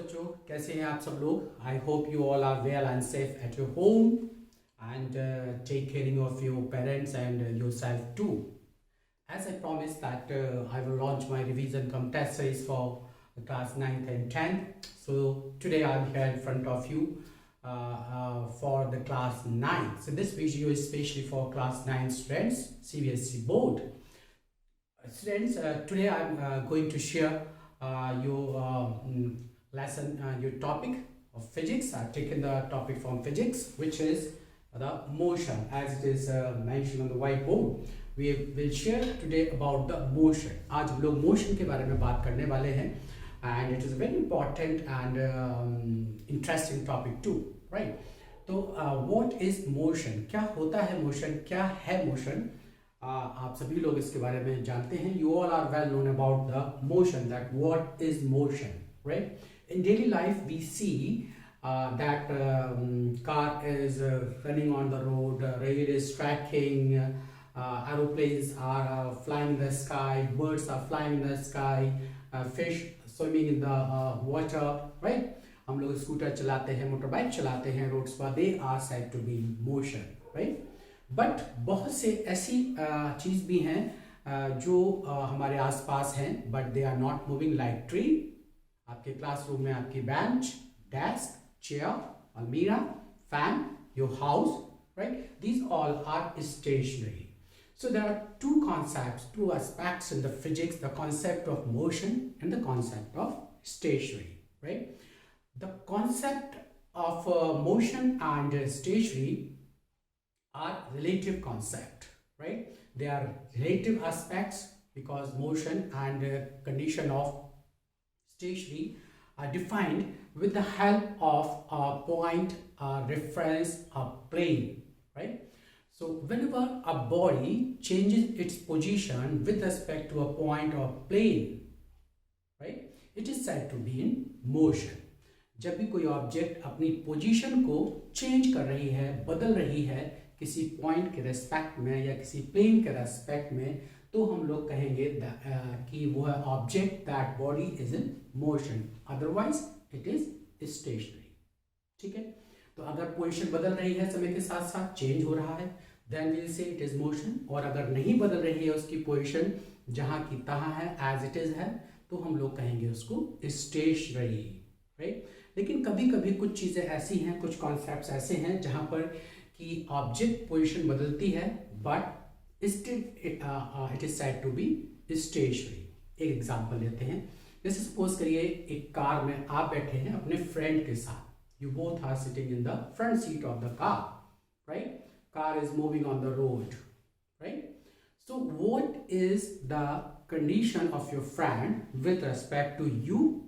बच्चों, कैसे हैं आप सब लोग? I hope you all are well and safe at your home and take caring of your parents and yourself too. As I promised that I will launch my revision cum test series for class 9th and 10th. So today I'm here in front of you for the class 9. So this video is especially for class 9 students, CBSE board. Students, today I'm going to share your lesson, your topic of physics. I've taken the topic from physics, which is the motion, as it is mentioned on the whiteboard. We will share today about the motion. आज हम लोग motion के बारे में बात करने वाले हैं, and it is a very important and interesting topic too, right? तो what is motion? क्या होता है motion? क्या है motion? आप सभी लोग इसके बारे में जानते हैं. You all are well known about the motion, that what is motion, right? In daily life we see that car is running on the road, rail is tracking, aeroplanes are flying in the sky, birds are flying in the sky, fish swimming in the water, right? हम लोग scooter चलाते हैं, motor bike चलाते हैं roads पर. They are said to be motion, right? But बहुत से ऐसी चीज़ भी हैं जो हमारे आसपास हैं, but they are not moving like tree. आपके क्लासरूम में आपकी बेंच, डेस्क, चेयर, अलमीरा, fan, your house, right? These all are stationary. So there are two concepts, two aspects in the physics, the concept of motion and the concept of stationary, right? The concept of motion and stationary are relative concept, right? They are relative aspects because motion and condition of stationary are defined with the help of a point, a reference, a plane, right? So whenever a body changes its position with respect to a point or plane, right, it is said to be in motion. जब भी कोई object अपनी position को change कर रही है, बदल रही है किसी पॉइंट के रेस्पेक्ट में या किसी प्लेन के रेस्पेक्ट में, तो हम लोग कहेंगे कि वो है object, that body is in motion, otherwise it is stationary. ठीक है, तो अगर पोजीशन बदल रही है समय के साथ साथ, चेंज हो रहा है, then we will say it is motion. और अगर नहीं बदल रही है उसकी पोजीशन, जहां की तहां है, एज इट इज है, तो हम लोग कहेंगे उसको स्टेशनरी, राइट? लेकिन कभी कभी कुछ चीज़ें ऐसी हैं, कुछ कॉन्सेप्ट्स ऐसे हैं जहां पर कि ऑब्जेक्ट पोजीशन बदलती है, but still it is said to be stationary. एक एग्जांपल लेते हैं. जैसे सपोज करिए एक कार में आप बैठे हैं अपने फ्रेंड के साथ. You both are sitting in the front seat of the car, right? Car is moving on the road, right? So what is the condition of your friend with respect to you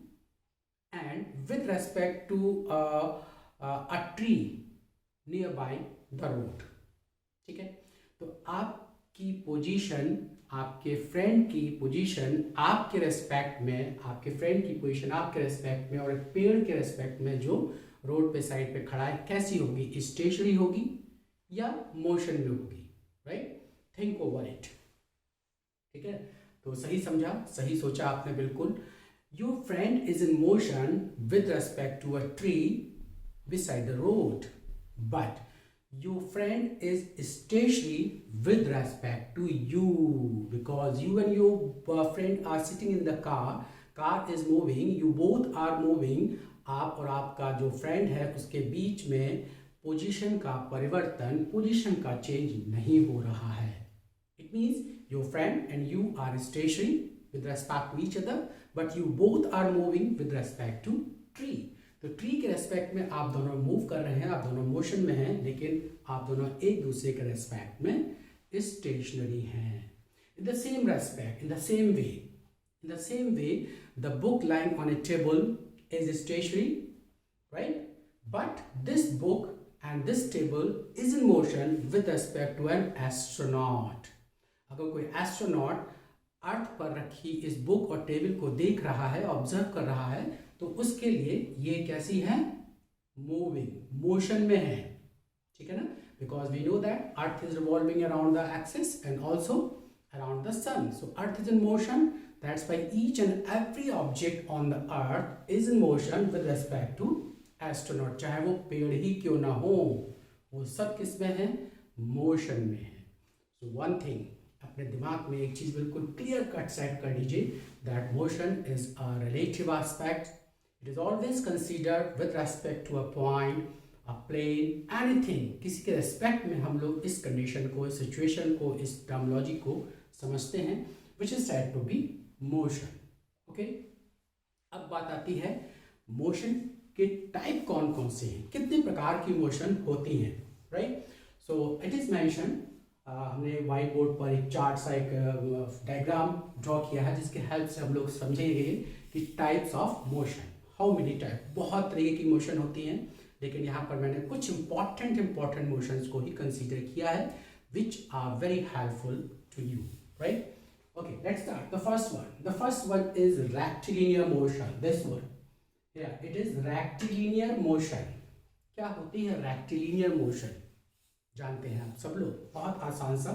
and with respect to a tree nearby the road. ठीक है, तो आपकी position, आपके friend की position आपके respect में, आपके friend की पोजीशन आपके रेस्पेक्ट में और एक पेड़ के रेस्पेक्ट में जो रोड पे साइड पे खड़ा है, कैसी होगी? स्टेशनरी होगी या मोशन में होगी, राइट? Think over it. ठीक है, तो सही समझा, सही सोचा आपने बिल्कुल. Your friend is in motion with respect to a tree beside the road, but your friend is stationary with respect to you, because you and your friend are sitting in the car. Car is moving, you both are moving. आप और आपका जो friend है उसके बीच में position का परिवर्तन, position का चेंज नहीं हो रहा है. It means your friend and you are stationary with respect to each other, but you both are moving with respect to tree. तो ट्री के रेस्पेक्ट में आप दोनों मूव कर रहे हैं, आप दोनों मोशन में हैं, लेकिन आप दोनों एक दूसरे के रेस्पेक्ट में स्टेशनरी हैं. In the same respect, in the same way, the book lying on A table is stationary, right? But this book and this table is in motion with respect to an astronaut. अगर कोई astronaut अर्थ पर रखी इस book और table को देख रहा है, ऑब्जर्व कर रहा है, तो उसके लिए ये कैसी है? मूविंग, मोशन में है. ठीक है ना? Because we know that earth is revolving around the axis and also around the sun. So earth is in motion, that's why each and every object on the earth is in motion with respect to astronaut. चाहे वो पेड़ ही क्यों ना हो, वो सब किस में है, मोशन में है. So one thing, अपने दिमाग में एक चीज बिल्कुल क्लियर कट सेट कर लीजिए, that motion is a relative aspect. It is always considered with respect to a point, a plane, anything. किसी के रेस्पेक्ट में हम लोग इस कंडीशन को, इस सिचुएशन को, इस टर्मोलॉजी को समझते हैं, which is said to be motion. Okay? अब बात आती है मोशन के टाइप कौन कौन से हैं, कितने प्रकार की मोशन होती हैं, right? So it is mention, हमने व्हाइट बोर्ड पर एक चार्ट सा एक डायग्राम ड्रॉ किया है जिसके हेल्प से हम लोग समझेंगे कि types of motion, how many type, बहुत तरीके की मोशन होती हैं, लेकिन यहाँ पर मैंने कुछ इंपॉर्टेंट मोशंस को ही कंसीडर किया है which are very helpful to you, right? Okay, let's start. The first one. The first one is rectilinear motion. This one. Yeah, it is rectilinear motion. क्या होती है rectilinear motion? जानते हैं आप सब लोग. बहुत आसान सा,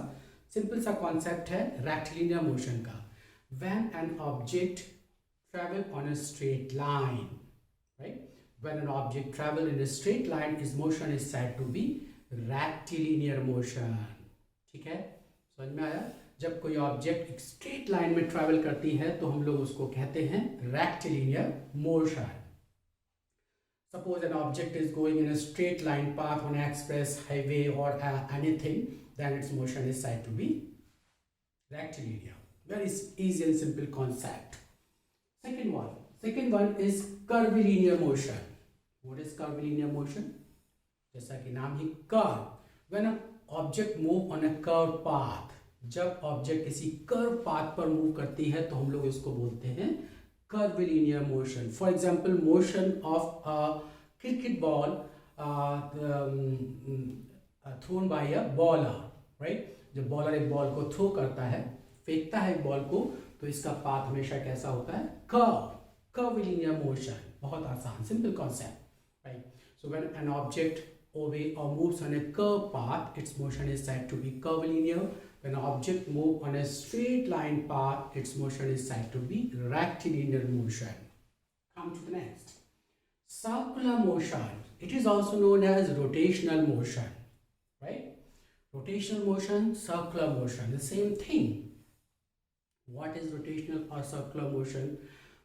सिंपल सा कॉन्सेप्ट है rectilinear motion का. When an object travel on a straight line, right? When an object travel in a straight line, its motion is said to be rectilinear motion. ठीक है? समझ में आया? जब कोई ऑब्जेक्ट एक स्ट्रेट लाइन में ट्रैवल करती है तो हम लोग उसको कहते हैं rectilinear motion. Suppose an object is going in a straight line path on express highway और anything, then its motion is said to be rectilinear. Very easy and simple concept. Second one is curvilinear motion. What is curvilinear motion? जैसा कि नाम ही curve. When a object move on a curve path, जब object किसी curve path पर move करती है तो हम लोग इसको बोलते हैं curvilinear motion. For example motion of a cricket ball thrown by a bowler, right? जब बॉलर एक बॉल को थ्रो करता है, फेंकता है एक बॉल को, तो इसका पाथ हमेशा कैसा होता है? Curvilinear motion. बहुत आसान, simple concept, right? So when an object obey or moves on a curved path, its motion is said to be curvilinear. When an object moves on a straight line path, its motion is said to be rectilinear motion. Come to the next. Circular motion. It is also known as rotational motion, right? Rotational motion, circular motion, the same thing. What is rotational or circular motion?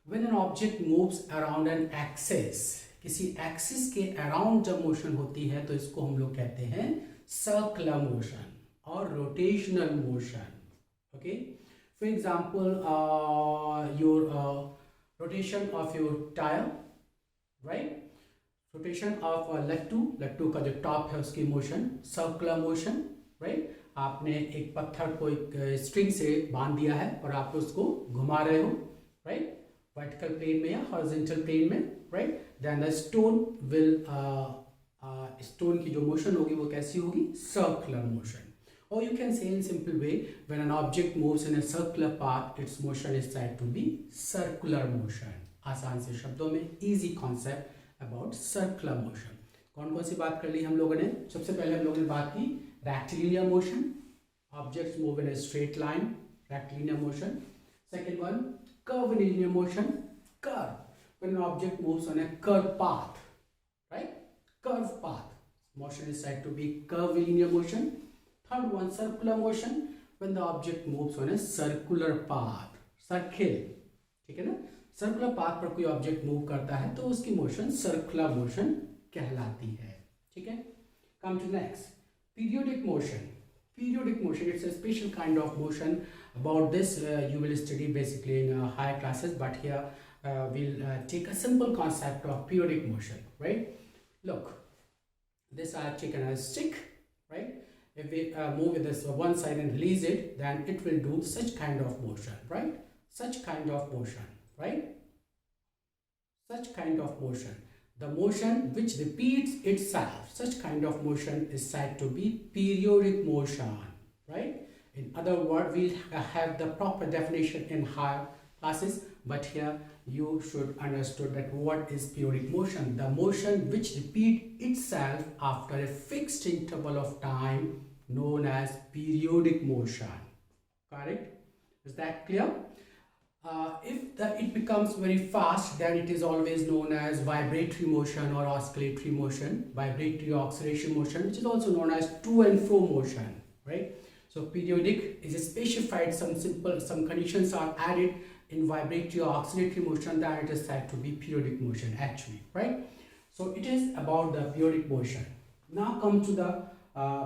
When an object moves around an axis, किसी axis के around जब motion होती है तो इसको हम लोग कहते हैं सर्कुलर मोशन और rotational motion. Okay, for example your rotation of your tyre, right? Rotation of लट्टू का जो टॉप है उसकी मोशन, सर्कुलर मोशन, राइट? आपने एक पत्थर को एक स्ट्रिंग से बांध दिया है और आप उसको घुमा रहे हो, राइट? वर्टिकल प्लेन में या हॉरिजॉन्टल प्लेन में, right? Then the stone will, stone की जो मोशन होगी वो कैसी होगी? Circular motion. और you can say in simple way, when an object moves in a circular path, its motion is said to be circular motion. आसान से शब्दों में easy concept about circular motion. कौन कौन सी बात कर ली हम लोगों ने? सबसे पहले हम लोगों ने बात की rectilinear motion, objects move in a straight line, rectilinear motion. Second one curvilinear motion, curve, when an object moves on a curved path, right? Curved path, motion is said to be curvilinear motion. Third one, circular motion, when the object moves on a circular path, circle, ठीक है ना? Circular path पर कोई object move करता है तो उसकी motion circular motion कहलाती है. ठीक है? Come to next, periodic motion. Periodic motion, it's a special kind of motion. About this you will study basically in higher classes, but here we'll take a simple concept of periodic motion, right? Look, this I have taken a stick, right? If we move with this one side and release it, then it will do such kind of motion, right? Such kind of motion, right? Such kind of motion. The motion which repeats itself, such kind of motion is said to be periodic motion, right? In other words, we'll have the proper definition in higher classes, but here you should understand that what is periodic motion. The motion which repeats itself after a fixed interval of time known as periodic motion. Correct? Is that clear? if it becomes very fast, then it is always known as vibratory motion or oscillatory motion, vibratory oscillation motion, which is also known as to and fro motion, right? So periodic is specified, some conditions are added in vibratory or oscillatory motion, that it is said to be periodic motion actually, right? So it is about the periodic motion. Now come to the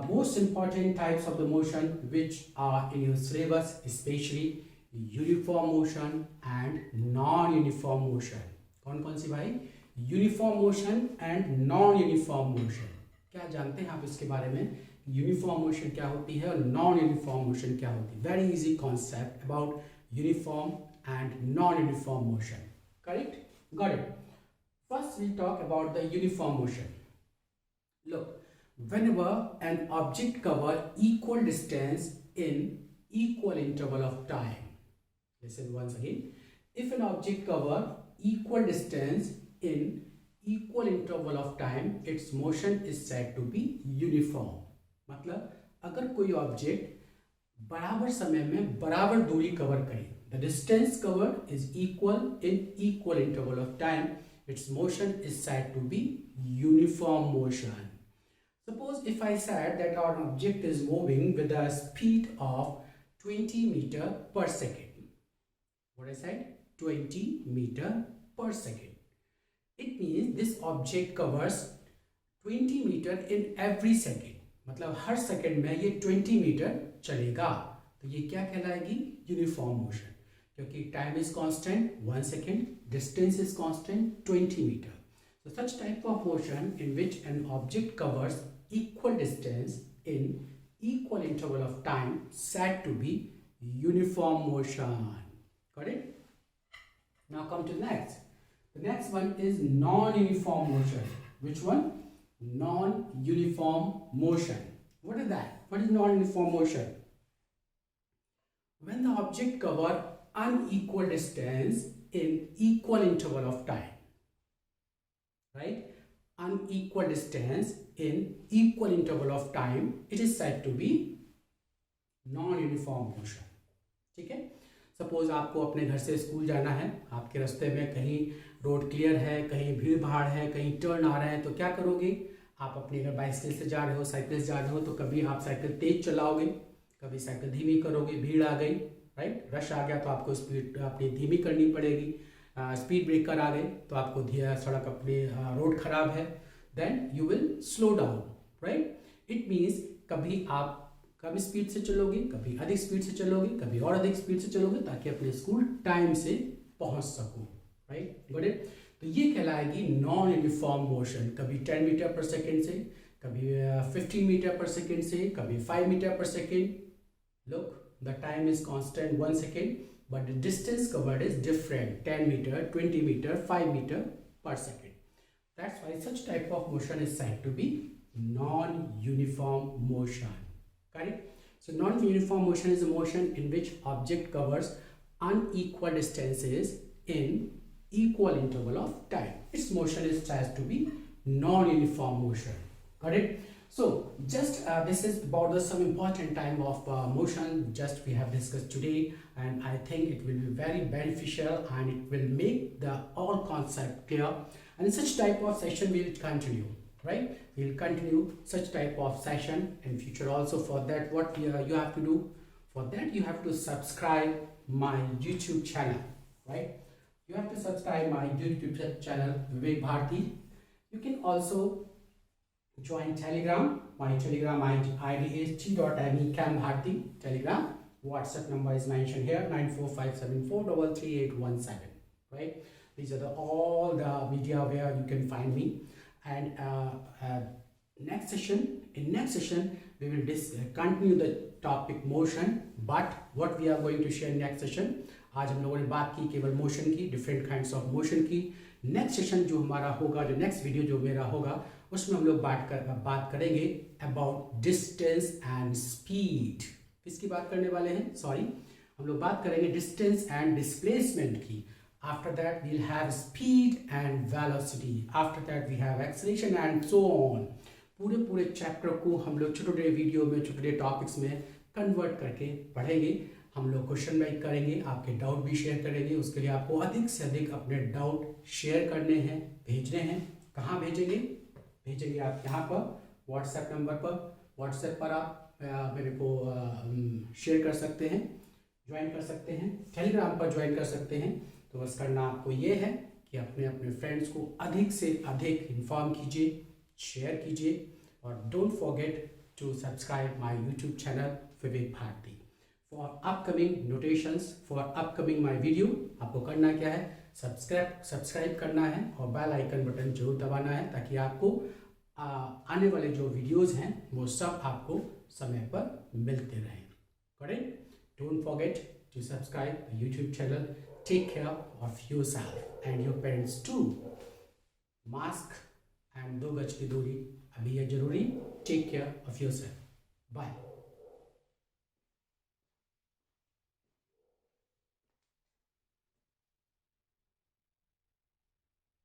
most important types of the motion which are in your syllabus, especially uniform motion and non uniform motion. कौन कौन सी भाई? Uniform motion and non uniform motion. क्या जानते हैं आप इसके बारे में? यूनिफॉर्म मोशन क्या होती है और नॉन यूनिफॉर्म मोशन क्या होती है? Very easy concept about uniform and non uniform motion. Correct? Got it. First we talk about the uniform motion. Look, whenever an object cover equal distance in equal interval of time. Listen once again. If an object cover equal distance in equal interval of time, its motion is said to be uniform. मतलब अगर कोई object बराबर समय में बराबर दूरी cover करे, the distance covered is equal in equal interval of time, its motion is said to be uniform motion. Suppose if I said that our object is moving with a speed of 20 meter per second. What I said? 20 meter per second. It means this object covers 20 meter in every second. मतलब हर second में ये 20 metre चलेगा. तो ये क्या कहलाएगी? Uniform motion. क्योंकि time is constant 1 second, distance is constant 20 metre. So such type of motion in which an object covers equal distance in equal interval of time said to be uniform motion. Got it? Now come to the next. The next one is non-uniform motion. Which one? Non-uniform motion. What is that? What is non-uniform motion? When the object cover unequal distance in equal interval of time. Right? Unequal distance in equal interval of time, it is said to be non-uniform motion. ठीक है? Suppose आपको अपने घर से school जाना है, आपके रास्ते में कहीं रोड क्लियर है, कहीं भीड़ भाड़ है, कहीं टर्न आ रहे हैं, तो क्या करोगे? आप अपने अगर बाइसिकल से जा रहे हो, साइकिल से जा रहे हो, तो कभी आप साइकिल तेज चलाओगे, कभी साइकिल धीमी करोगे. भीड़ आ गई, राइट, रश आ गया तो आपको स्पीड अपनी धीमी करनी पड़ेगी. स्पीड ब्रेकर आ गए तो आपको सड़क अपनी रोड खराब है, then you will slow down, right. It means कभी आप कम स्पीड से चलोगे, कभी अधिक स्पीड से चलोगे, कभी और अधिक स्पीड से चलोगे, ताकि अपने स्कूल टाइम से पहुंच सको, राइट. Got it. तो ये कहलाएगी नॉन यूनिफॉर्म मोशन. कभी 10 मीटर पर सेकेंड से, कभी 15 मीटर पर सेकेंड से, कभी 5 मीटर पर second. Look, the time is constant 1 second, but the distance covered is different, 10 meter, 20 meter, 5 meter per second. That's why such type of motion is said to be non-uniform motion. Correct? So non-uniform motion is a motion in which object covers unequal distances in equal interval of time. Its motion is said to be non-uniform motion. Got it? So just this is about some important type of motion just we have discussed today, and I think it will be very beneficial and it will make the all concept clear. And such type of session will continue, right? We'll continue such type of session in future also. For that, what you have to do? For that, you have to subscribe my YouTube channel, right? You have to subscribe my YouTube channel, Vivek Bharti. You can also join Telegram. My Telegram ID is t.me cambharti Telegram. WhatsApp number is mentioned here, 94574333817. Right? These are all the media where you can find me. And next session, we will continue the topic motion. But what we are going to share next session, आज हम लोगों ने बात की केवल motion की, different kinds of motion की. Next session जो हमारा होगा, जो नेक्स्ट वीडियो जो मेरा होगा, उसमें हम लोग बात करेंगे अबाउट डिस्टेंस एंड स्पीड. किसकी बात करने वाले हैं? सॉरी, हम लोग बात करेंगे डिस्टेंस एंड डिस्प्लेसमेंट की. After that we will have speed and velocity. After that we have acceleration and so on. पूरे चैप्टर को हम लोग छोटे वीडियो में, छोटे टॉपिक्स में कन्वर्ट करके पढ़ेंगे. हम लोग क्वेश्चन बैक करेंगे, आपके डाउट भी शेयर करेंगे। उसके लिए आपको अधिक से अधिक अपने डाउट शेयर करने हैं, भेजने हैं। कहाँ भेजेंगे? भेजेंगे आप यहाँ पर व्हाट्सएप नंबर पर। व्हाट्सएप पर आप मेरे को शेयर कर सकते हैं, ज्वाइन कर सकते हैं। टेलीग्राम पर ज्वाइन कर सकते हैं। तो बस करना आपको ये है कि अपने अपने फ्रेंड्स को अधिक से अधिक इन्फॉर्म कीजिए, शेयर कीजिए, और don't forget to subscribe my YouTube channel Vivek Bharti for upcoming notations, for upcoming my video। आपको करना क्या है? सब्सक्राइब करना है और बेल आइकन बटन जरूर दबाना है, ताकि आपको आने वाले जो वीडियोस हैं वो सब आपको समय पर मिलते रहें। Correct? Don't forget to subscribe the YouTube channel। Take care of yourself and your parents too। Mask and 2 गज की दूरी अभी है जरूरी। Take care of yourself. Bye.